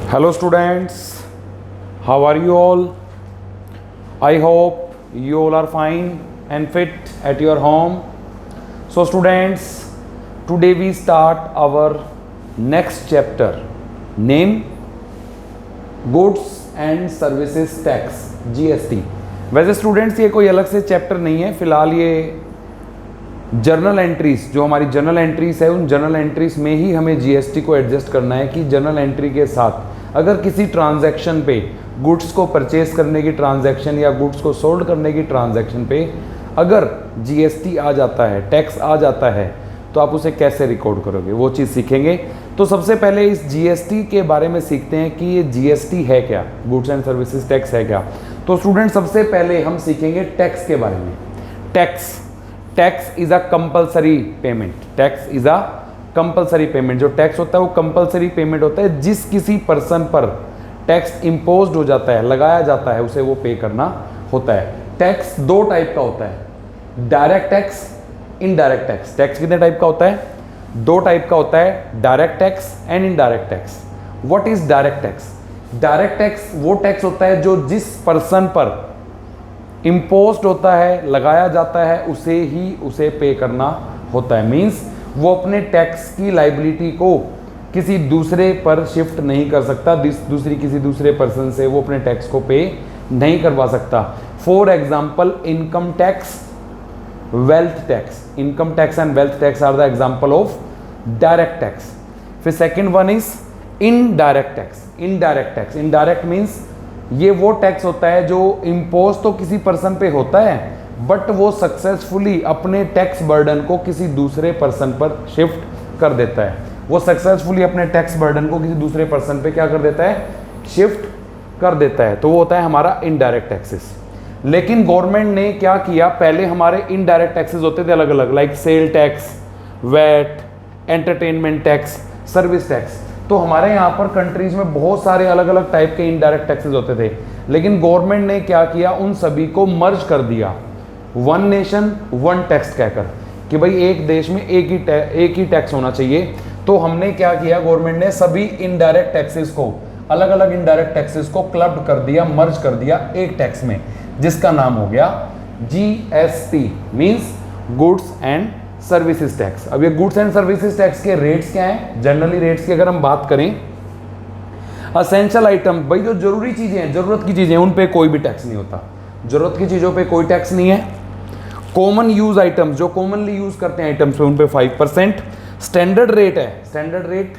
Hello students, how are you all? I hope you all are fine and fit at your home. So students, today we start our next chapter, name Goods and Services Tax GST. वैसे students ये कोई अलग से chapter नहीं है, फिलहाल ये journal entries, जो हमारी जर्नल एंट्रीज है उन जर्नल एंट्रीज में ही हमें जीएसटी को एडजस्ट करना है कि जर्नल एंट्री के साथ अगर किसी ट्रांजैक्शन पे गुड्स को परचेज करने की ट्रांजैक्शन या गुड्स को सोल्ड करने की ट्रांजैक्शन पे अगर जीएसटी आ जाता है, टैक्स आ जाता है, तो आप उसे कैसे रिकॉर्ड करोगे, वो चीज़ सीखेंगे। तो सबसे पहले इस जीएसटी के बारे में सीखते हैं कि ये जीएसटी है क्या, गुड्स एंड सर्विसेज टैक्स है क्या। तो स्टूडेंट सबसे पहले हम सीखेंगे टैक्स के बारे में। Tax is a compulsory payment. Tax is a compulsory payment. जो टैक्स होता है वो कंपलसरी पेमेंट होता है। जिस किसी पर्सन पर टैक्स इम्पोज्ड हो जाता है, लगाया जाता है, उसे वो पे करना होता है। टैक्स दो टाइप का होता है, direct tax, indirect tax. Tax कितने टाइप का होता है? दो टाइप का होता है, direct tax and indirect tax. What is direct tax? Direct tax वो टैक्स होता है जो जिस पर्सन पर इम्पोज्ड होता है, लगाया जाता है, उसे पे करना होता है। मींस वो अपने टैक्स की लाइबिलिटी को किसी दूसरे पर शिफ्ट नहीं कर सकता, किसी दूसरे पर्सन से वो अपने टैक्स को पे नहीं करवा सकता। For example income tax, wealth tax. Income tax and wealth tax are the example of direct tax. फिर second one is indirect tax. Indirect means ये वो टैक्स होता है जो इम्पोज तो किसी पर्सन पे होता है, बट वो सक्सेसफुली अपने टैक्स बर्डन को किसी दूसरे पर्सन पर शिफ्ट कर देता है। वो सक्सेसफुली अपने टैक्स बर्डन को किसी दूसरे पर्सन पे क्या कर देता है? शिफ्ट कर देता है। तो वो होता है हमारा इनडायरेक्ट टैक्सेस। लेकिन गवर्नमेंट ने क्या किया, पहले हमारे इनडायरेक्ट टैक्सेस होते थे अलग अलग, like sale tax, VAT, entertainment tax, service tax. तो हमारे यहाँ पर कंट्रीज में बहुत सारे अलग अलग टाइप के इनडायरेक्ट टैक्सेस होते थे। लेकिन गवर्नमेंट ने क्या किया, उन सभी को मर्ज कर दिया, वन नेशन वन टैक्स कहकर, कि भाई एक देश में एक ही टैक्स होना चाहिए। तो हमने क्या किया, गवर्नमेंट ने सभी इनडायरेक्ट टैक्सेस को, अलग अलग इनडायरेक्ट टैक्सेस को क्लब कर दिया, मर्ज कर दिया एक टैक्स में, जिसका नाम हो गया GST, means goods and services tax. अब ये गुड्स एंड सर्विसेज टैक्स के रेट्स क्या हैं? जनरली रेट्स की अगर हम बात करें, असेंशियल आइटम, भाई जो जरूरी चीजें हैं, जरूरत की चीजें, उन पे कोई भी टैक्स नहीं होता। जरूरत की चीजों पे कोई टैक्स नहीं है। कॉमन यूज आइटम्स, जो कॉमनली यूज करते हैं आइटम्स पे, उन पे 5%। स्टैंडर्ड रेट है, स्टैंडर्ड रेट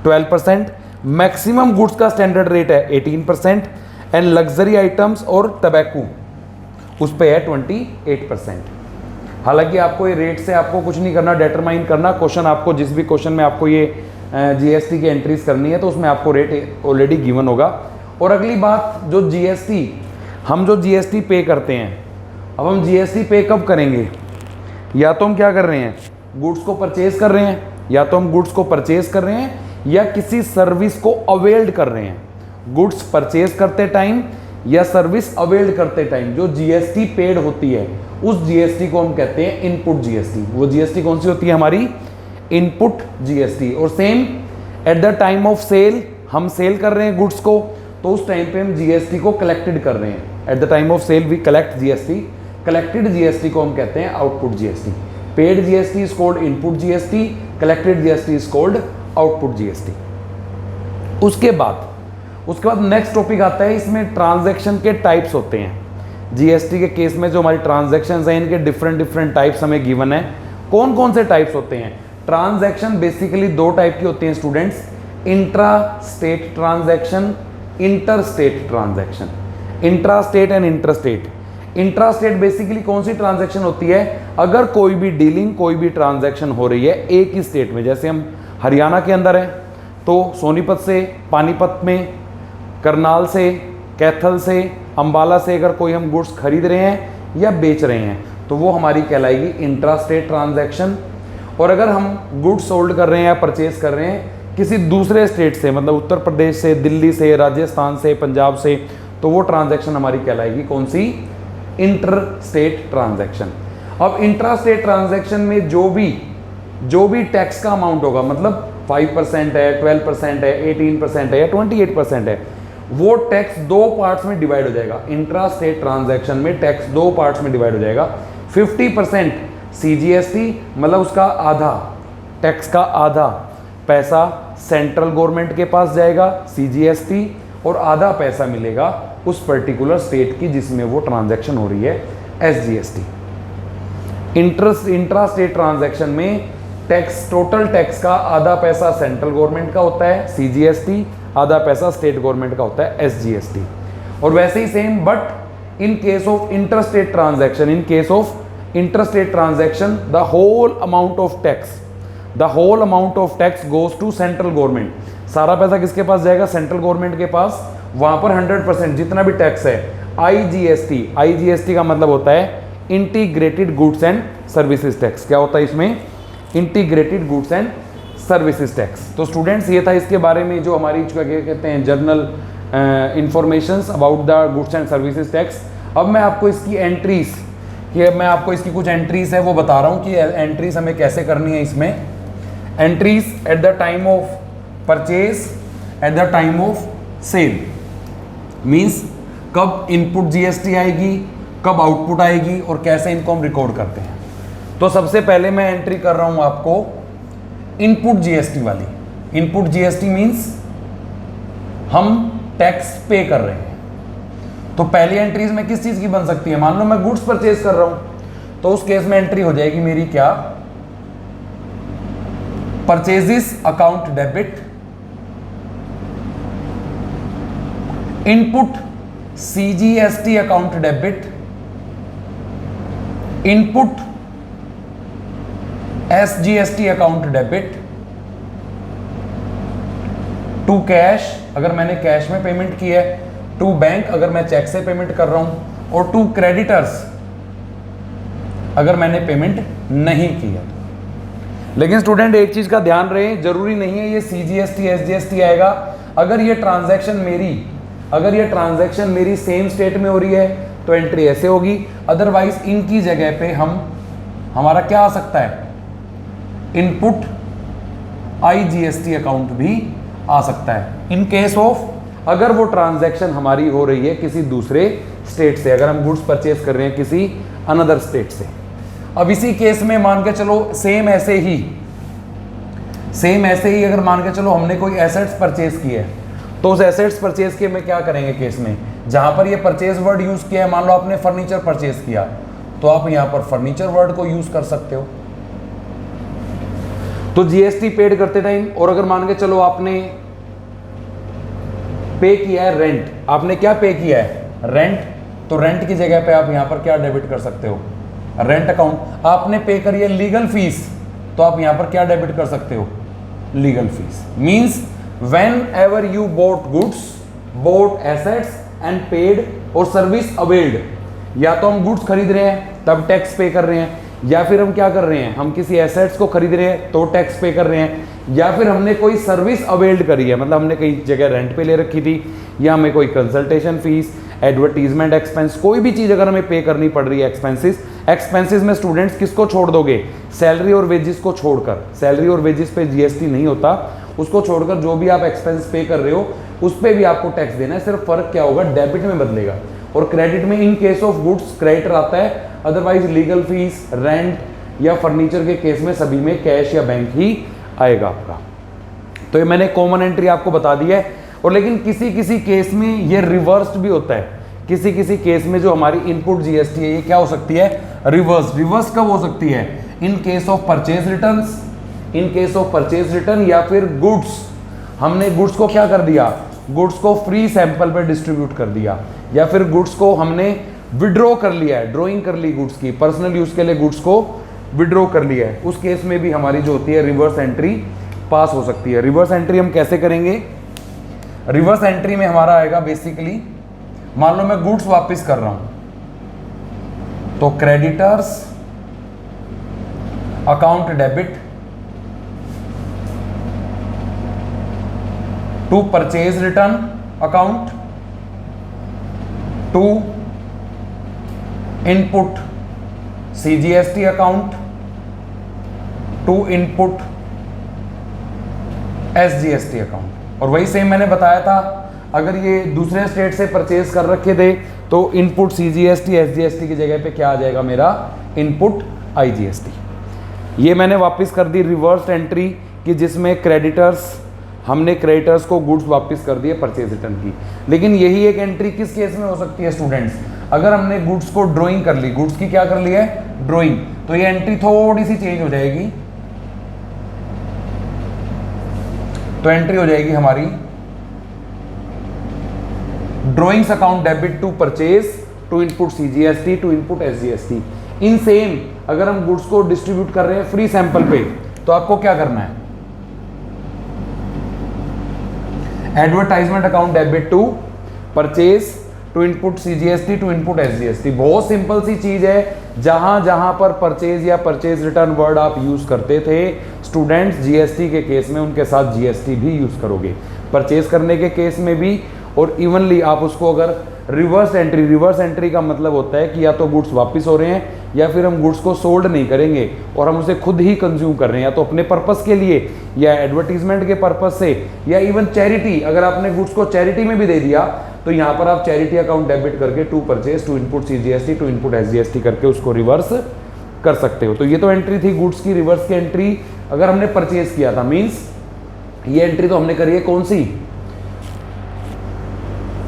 12%। मैक्सिमम गुड्स का स्टैंडर्ड रेट है 18%। एंड लग्जरी आइटम्स और टबैको, उस पे है 28%। हालांकि आपको ये रेट से आपको कुछ नहीं करना, डिटरमाइन करना। क्वेश्चन आपको, जिस भी क्वेश्चन में आपको ये जीएसटी की एंट्रीज करनी है, तो उसमें आपको रेट ऑलरेडी गिवन होगा। और अगली बात, जो जीएसटी पे करते हैं, अब हम जीएसटी पे कब करेंगे? या तो हम क्या कर रहे हैं, गुड्स को परचेज कर रहे हैं, या किसी सर्विस को अवेल्ड कर रहे हैं। गुड्स परचेज करते टाइम या सर्विस अवेल्ड करते टाइम जो जीएसटी पेड होती है, उस जीएसटी को हम कहते हैं इनपुट जीएसटी। वो जीएसटी कौन सी होती है? हमारी इनपुट जीएसटी। और same at the time of sale, हम सेल कर रहे हैं गुड्स को, तो उस टाइम पे हम जीएसटी को कलेक्टेड कर रहे हैं। At the time of sale we collect GST. Collected GST को हम कहते हैं output GST. Paid GST is called input GST, collected GST is called output GST. उसके बाद नेक्स्ट टॉपिक आता है, इसमें ट्रांजैक्शन के टाइप्स होते हैं। जीएसटी के केस में जो हमारी ट्रांजैक्शंस हैं, इनके डिफरेंट टाइप्स हमें गिवन है। कौन कौन से टाइप्स होते हैं? ट्रांजैक्शन बेसिकली दो टाइप की होती हैं students, intra state transaction, inter state transaction. Intra state and inter state. Intra state basically कौन सी ट्रांजैक्शन होती है? अगर कोई भी डीलिंग, कोई भी ट्रांजैक्शन हो रही है एक ही स्टेट में, जैसे हम हरियाणा के अंदर है तो सोनीपत से, पानीपत में, करनाल से, कैथल से, अंबाला से अगर कोई हम गुड्स खरीद रहे हैं या बेच रहे हैं, तो वो हमारी कहलाएगी इंट्रा स्टेट ट्रांजैक्शन। और अगर हम गुड्स सोल्ड कर रहे हैं या परचेज कर रहे हैं किसी दूसरे स्टेट से, मतलब उत्तर प्रदेश से, दिल्ली से, राजस्थान से, पंजाब से, तो वो ट्रांजैक्शन हमारी कहलाएगी कौन सी? Inter state transaction. अब इंट्रा स्टेट ट्रांजैक्शन में जो भी टैक्स का अमाउंट होगा, मतलब 5% है, 12% है, 18% है या 28% है, वो टैक्स दो पार्ट्स में डिवाइड हो जाएगा। इंट्रा स्टेट ट्रांजैक्शन में टैक्स दो पार्ट्स में डिवाइड हो जाएगा। 50% CGST, मतलब उसका आधा, टैक्स का आधा पैसा सेंट्रल गवर्नमेंट के पास जाएगा CGST, और आधा पैसा मिलेगा उस पर्टिकुलर स्टेट की जिसमें वो ट्रांजैक्शन हो रही है SGST। इंट्रा स्टेट ट्रांजैक्शन में टैक्स, टोटल टैक्स का आधा पैसा सेंट्रल गवर्नमेंट का होता है CGST, आधा पैसा स्टेट गवर्नमेंट का होता है SGST। और वैसे ही same, but in case of interstate transaction, in case of interstate transaction the whole amount of tax goes to central government. सारा पैसा किसके पास जाएगा? सेंट्रल गवर्नमेंट के पास। वहां पर 100% जितना भी टैक्स है IGST का मतलब होता है integrated goods and services tax. क्या होता है इसमें? Integrated goods and services tax. तो स्टूडेंट्स ये था इसके बारे में जो हमारी क्या कहते हैं journal informations about the goods and services tax. अब मैं आपको इसकी एंट्रीज, ये मैं आपको इसकी कुछ एंट्रीज है वो बता रहा हूँ कि एंट्रीज हमें कैसे करनी है। इसमें entries at the time of purchase, at the time of sale, means कब इनपुट GST आएगी, कब आउटपुट आएगी और कैसे इनको हम रिकॉर्ड करते हैं। तो सबसे पहले मैं एंट्री कर रहा हूं आपको इनपुट GST वाली। इनपुट GST मीन्स हम टैक्स पे कर रहे हैं। तो पहली एंट्रीज में किस चीज की बन सकती है? मान लो मैं गुड्स परचेज कर रहा हूं, तो उस केस में एंट्री हो जाएगी मेरी क्या? Purchases account debit, input CGST account debit, input SGST account debit, to cash अगर मैंने कैश में पेमेंट की है, टू बैंक अगर मैं चेक से पेमेंट कर रहा हूं, और टू क्रेडिटर्स अगर मैंने पेमेंट नहीं की है। लेकिन स्टूडेंट एक चीज का ध्यान रहे, जरूरी नहीं है ये CGST SGST आएगा। अगर ये ट्रांजैक्शन मेरी सेम स्टेट में हो रही है तो एंट्री ऐसे होगी। अदरवाइज इनकी जगह पे हमारा क्या आ सकता है? इनपुट IGST अकाउंट भी आ सकता है। इन केस ऑफ अगर वो ट्रांजैक्शन हमारी हो रही है किसी दूसरे स्टेट से, अगर हम गुड्स परचेज कर रहे हैं किसी अनदर स्टेट से। अब इसी केस में मान के चलो सेम ऐसे ही अगर मान के चलो हमने कोई एसेट्स परचेज की है, तो उस एसेट्स परचेज के में क्या करेंगे केस में? जहां पर ये परचेज वर्ड यूज किया है, मान लो आपने फर्नीचर परचेज किया, तो आप यहां पर फर्नीचर वर्ड को यूज कर सकते हो। तो GST पेड करते टाइम, और अगर मान के चलो आपने पे किया है रेंट, आपने क्या पे किया है? रेंट। तो रेंट की जगह पे आप यहां पर क्या डेबिट कर सकते हो? Rent account. आपने पे करी है लीगल फीस, तो आप यहां पर क्या डेबिट कर सकते हो? Legal fees. Means whenever you bought assets and paid और सर्विस अवेल्ड, या तो हम गुड्स खरीद रहे हैं तब टैक्स पे कर रहे हैं, या फिर हम क्या कर रहे हैं? हम किसी एसेट्स को खरीद रहे हैं तो टैक्स पे कर रहे हैं, या फिर हमने कोई सर्विस अवेल्ड करी है, मतलब हमने कई जगह रेंट पे ले रखी थी, या हमें कोई कंसल्टेशन फीस, एडवर्टीजमेंट एक्सपेंस, कोई भी चीज़ अगर हमें पे करनी पड़ रही है एक्सपेंसेस में स्टूडेंट्स किसको छोड़ दोगे? सैलरी और वेजेस को छोड़कर। सैलरी और वेजेस पे GST नहीं होता, उसको छोड़कर जो भी आप एक्सपेंस पे कर रहे हो उस पे भी आपको टैक्स देना है। सिर्फ फर्क क्या होगा? डेबिट में बदलेगा, और क्रेडिट में इन केस ऑफ गुड्स क्रेडिटर आता है, अदरवाइज लीगल फीस, रेंट या फर्नीचर के केस में सभी में कैश या बैंक ही आएगा आपका। तो ये मैंने कॉमन एंट्री आपको बता दी है। और लेकिन किसी किसी केस में ये रिवर्स्ड भी होता है। किसी किसी केस में जो हमारी इनपुट GST है ये क्या हो सकती है? रिवर्स कब हो सकती है? इन case of purchase returns, in case of purchase return, या फिर गुड्स, हमने गुड्स को क्या कर दिया? गुड्स को फ्री सैंपल पे डिस्ट्रीब्यूट कर दिया, या फिर गुड्स को हमने विड्रॉ कर लिया है, ड्रॉइंग कर ली गुड्स की, पर्सनल यूज के लिए गुड्स को विड्रॉ कर लिया है। उस केस में भी हमारी जो होती है रिवर्स एंट्री पास हो सकती है। रिवर्स एंट्री हम कैसे करेंगे? रिवर्स एंट्री में हमारा आएगा बेसिकली, मान लो मैं गुड्स वापस कर रहा हूं, तो creditors account debit to purchase return account to input CGST account to input SGST account. और वही सेम मैंने बताया था, अगर ये दूसरे स्टेट से परचेज कर रखे थे तो इनपुट CGST SGST की जगह पे क्या आ जाएगा मेरा, इनपुट IGST। ये मैंने वापस कर दी रिवर्स एंट्री कि जिसमें हमने क्रेडिटर्स को गुड्स वापस कर दिए परचेज रिटर्न की। लेकिन यही एक एंट्री किस केस में हो सकती है स्टूडेंट्स, अगर हमने गुड्स को ड्राइंग कर ली, गुड्स की क्या कर ली है, ड्राइंग, तो ये एंट्री थोड़ी सी चेंज हो जाएगी। तो एंट्री हो जाएगी हमारी drawings account debit to purchase to input CGST to input SGST। In same अगर हम गुड्स को डिस्ट्रीब्यूट कर रहे हैं फ्री सैंपल पे, तो आपको क्या करना है, advertisement account debit to purchase to input CGST to input SGST। बहुत सिंपल सी चीज है, जहां जहां पर परचेज या परचेज रिटर्न वर्ड आप यूज करते थे स्टूडेंट्स, GST के केस में उनके साथ GST भी यूज करोगे, परचेज करने के केस में भी। और इवनली आप उसको अगर रिवर्स एंट्री का मतलब होता है कि या तो गुड्स वापस हो रहे हैं या फिर हम गुड्स को सोल्ड नहीं करेंगे और हम उसे खुद ही कंज्यूम कर रहे हैं, या तो अपने पर्पस के लिए या एडवर्टीजमेंट के पर्पस से, या इवन चैरिटी, अगर आपने गुड्स को चैरिटी में भी दे दिया तो यहाँ पर आप चैरिटी अकाउंट डेबिट करके to purchase to input CGST to input SGST करके उसको रिवर्स कर सकते हो। तो ये तो एंट्री थी गुड्स की, रिवर्स की एंट्री अगर हमने परचेज किया था, मीन्स ये एंट्री तो हमने करी है कौन सी,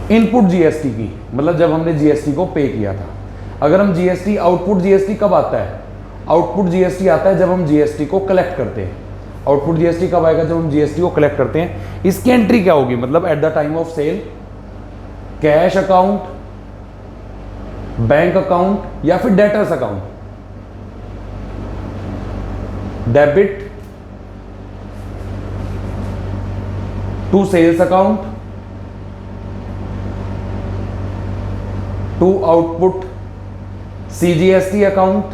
इनपुट GST की, मतलब जब हमने GST को पे किया था। अगर हम GST, आउटपुट GST कब आता है, आउटपुट GST आता है जब हम GST को कलेक्ट करते हैं। आउटपुट GST कब आएगा, जब हम GST को कलेक्ट करते हैं। इसकी एंट्री क्या होगी, मतलब at the time of sale, cash account, bank account या फिर debtors account, debit to sales account to output CGST account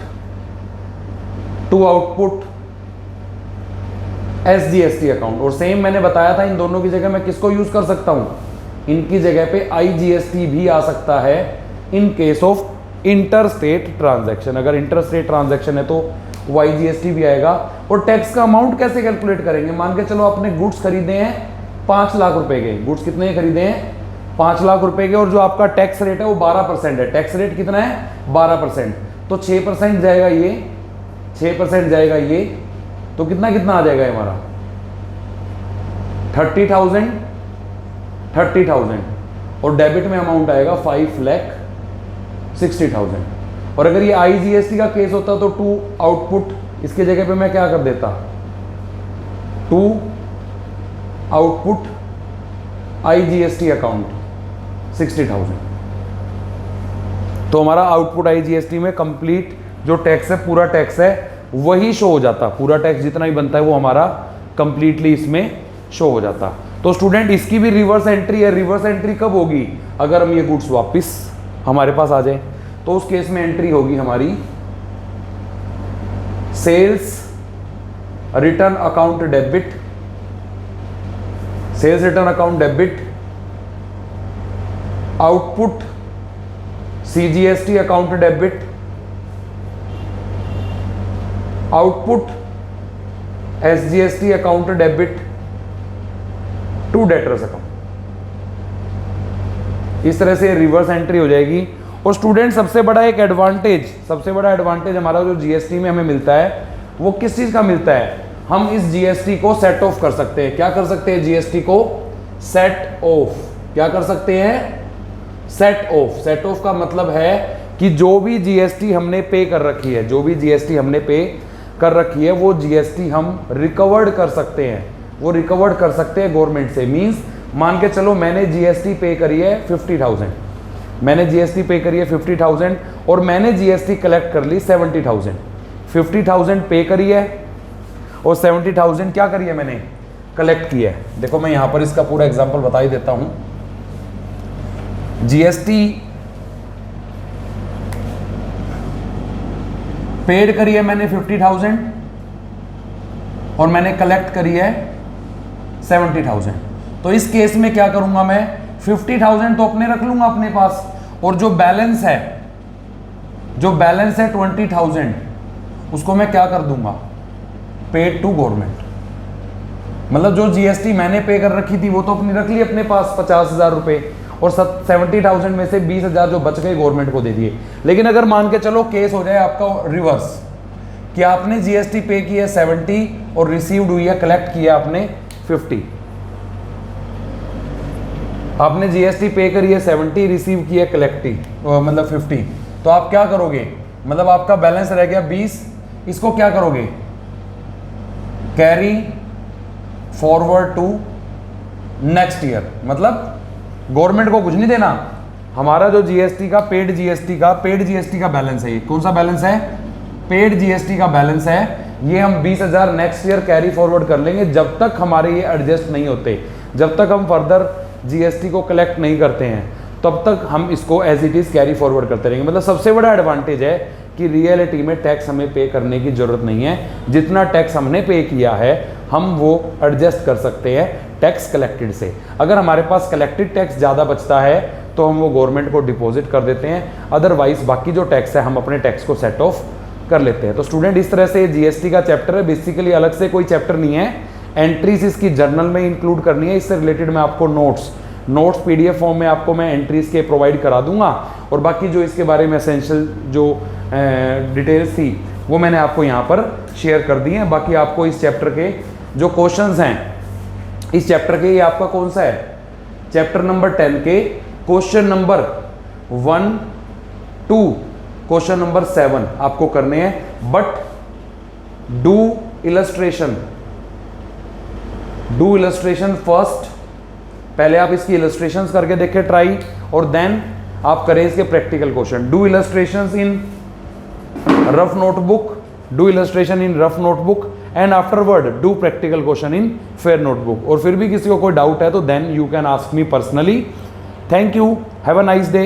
to output SGST account. और सेम मैंने बताया था इन दोनों की जगह मैं किसको यूज कर सकता हूं, इनकी जगह पे IGST भी आ सकता है इन case of inter state transaction. अगर इंटर स्टेट ट्रांजैक्शन है तो YGST भी आएगा। और टैक्स का अमाउंट कैसे कैलकुलेट करेंगे, मान के चलो आपने गुड्स खरीदे हैं 5 लाख रुपए के, गुड्स कितने खरीदे हैं 5 लाख रुपए के, और जो आपका टैक्स रेट है वो 12% है। टैक्स रेट कितना है 12%, तो 6% जाएगा ये, 6% जाएगा ये, तो कितना कितना आ जाएगा हमारा 30,000 और डेबिट में अमाउंट आएगा 5,60,000। और अगर ये IGST का केस होता तो टू आउटपुट, इसके जगह पे मैं क्या कर देता, टू आउटपुट IGST अकाउंट 60,000। तो हमारा आउटपुट IGST में कंप्लीट जो टैक्स है, पूरा टैक्स है वही शो हो जाता, पूरा टैक्स जितना भी बनता है वो हमारा कंप्लीटली इसमें शो हो जाता। तो स्टूडेंट इसकी भी रिवर्स एंट्री है। रिवर्स एंट्री कब होगी, अगर हम ये गुड्स वापस हमारे पास आ जाए, तो उस केस में एंट्री होगी हमारी sales return account debit, sales return account debit, output CGST account debit, output SGST account debit to debtors account. इस तरह से रिवर्स एंट्री हो जाएगी। और स्टूडेंट सबसे बड़ा एडवांटेज हमारा जो GST में हमें मिलता है वो किस चीज का मिलता है, हम इस GST को सेट ऑफ कर सकते हैं। क्या कर सकते हैं, GST को सेट ऑफ, क्या कर सकते हैं, सेट ऑफ। सेट ऑफ का मतलब है कि जो भी GST हमने पे कर रखी है, जो भी GST हमने पे कर रखी है वो GST हम रिकवर्ड कर सकते हैं, वो रिकवर्ड कर सकते हैं गवर्नमेंट से। मींस मान के चलो मैंने GST पे करी है 50,000, मैंने GST पे करी है 50,000 और मैंने GST कलेक्ट कर ली 70,000। 50,000 पे करी है और 70,000 क्या करी है, मैंने कलेक्ट किया है। देखो मैं यहां पर इसका पूरा एग्जांपल बता ही देता हूं। GST पेड करी है मैंने 50,000 और मैंने कलेक्ट करी है 70,000। तो इस केस में क्या करूंगा मैं, 50,000 तो अपने रख लूंगा अपने पास, और जो बैलेंस है 20,000 उसको मैं क्या कर दूंगा, पेड टू गवर्नमेंट। मतलब जो जीएसटी मैंने पे कर रखी थी वो तो अपनी रख ली अपने पास 50,000 रुपये, और 70,000 में से 20,000 जो बच गए गवर्नमेंट को दे दिए। लेकिन अगर मान के चलो केस हो जाए आपका रिवर्स, कि आपने जीएसटी पे की है 70 और रिसीव्ड हुई है, कलेक्ट किया आपने 50, आपने जीएसटी पे करी है 70, रिसीव किया कलेक्टिंग मतलब 50, तो आप क्या करोगे, मतलब आपका बैलेंस रह गया 20, इसको क्या करोगे, carry forward to next year. मतलब गवर्नमेंट को कुछ नहीं देना, हमारा जो जीएसटी का पेड जीएसटी का बैलेंस है, ये कौन सा बैलेंस है, पेड जीएसटी का बैलेंस है, ये हम 20,000 नेक्स्ट ईयर कैरी फॉरवर्ड कर लेंगे, जब तक हमारे ये एडजस्ट नहीं होते, जब तक हम फर्दर जीएसटी को कलेक्ट नहीं करते हैं, तब तक हम इसको as it is carry forward करते रहेंगे। मतलब सबसे बड़ा एडवांटेज है कि रियलिटी में टैक्स हमें पे करने की जरूरत नहीं है, जितना टैक्स हमने पे किया है हम वो एडजस्ट कर सकते हैं टैक्स कलेक्टेड से। अगर हमारे पास कलेक्टेड टैक्स ज़्यादा बचता है तो हम वो गवर्नमेंट को डिपॉजिट कर देते हैं, अदरवाइज बाकी जो टैक्स है हम अपने टैक्स को सेट ऑफ कर लेते हैं। तो स्टूडेंट इस तरह से जीएसटी का चैप्टर है, बेसिकली अलग से कोई चैप्टर नहीं है, एंट्रीज इसकी जर्नल में इंक्लूड करनी है। इससे रिलेटेड मैं आपको नोट्स पीडीएफ फॉर्म में आपको मैं एंट्रीज के प्रोवाइड करा दूंगा, और बाकी जो इसके बारे में एसेंशियल जो डिटेल्स थी वो मैंने आपको यहाँ पर शेयर कर दी हैं। बाकी आपको इस चैप्टर के जो क्वेश्चंस हैं, इस चैप्टर के, ये आपका कौन सा है, चैप्टर नंबर 10 के क्वेश्चन नंबर 1 2 क्वेश्चन नंबर 7 आपको करने हैं, बट डू इलस्ट्रेशन फर्स्ट। पहले आप इसकी इलस्ट्रेशंस करके देखें ट्राई, और देन आप करें इसके practical question. Do illustrations in rough notebook and afterward do practical question in fair notebook. और फिर भी किसी को कोई डाउट है तो then you can ask me personally. Thank you, have a nice day.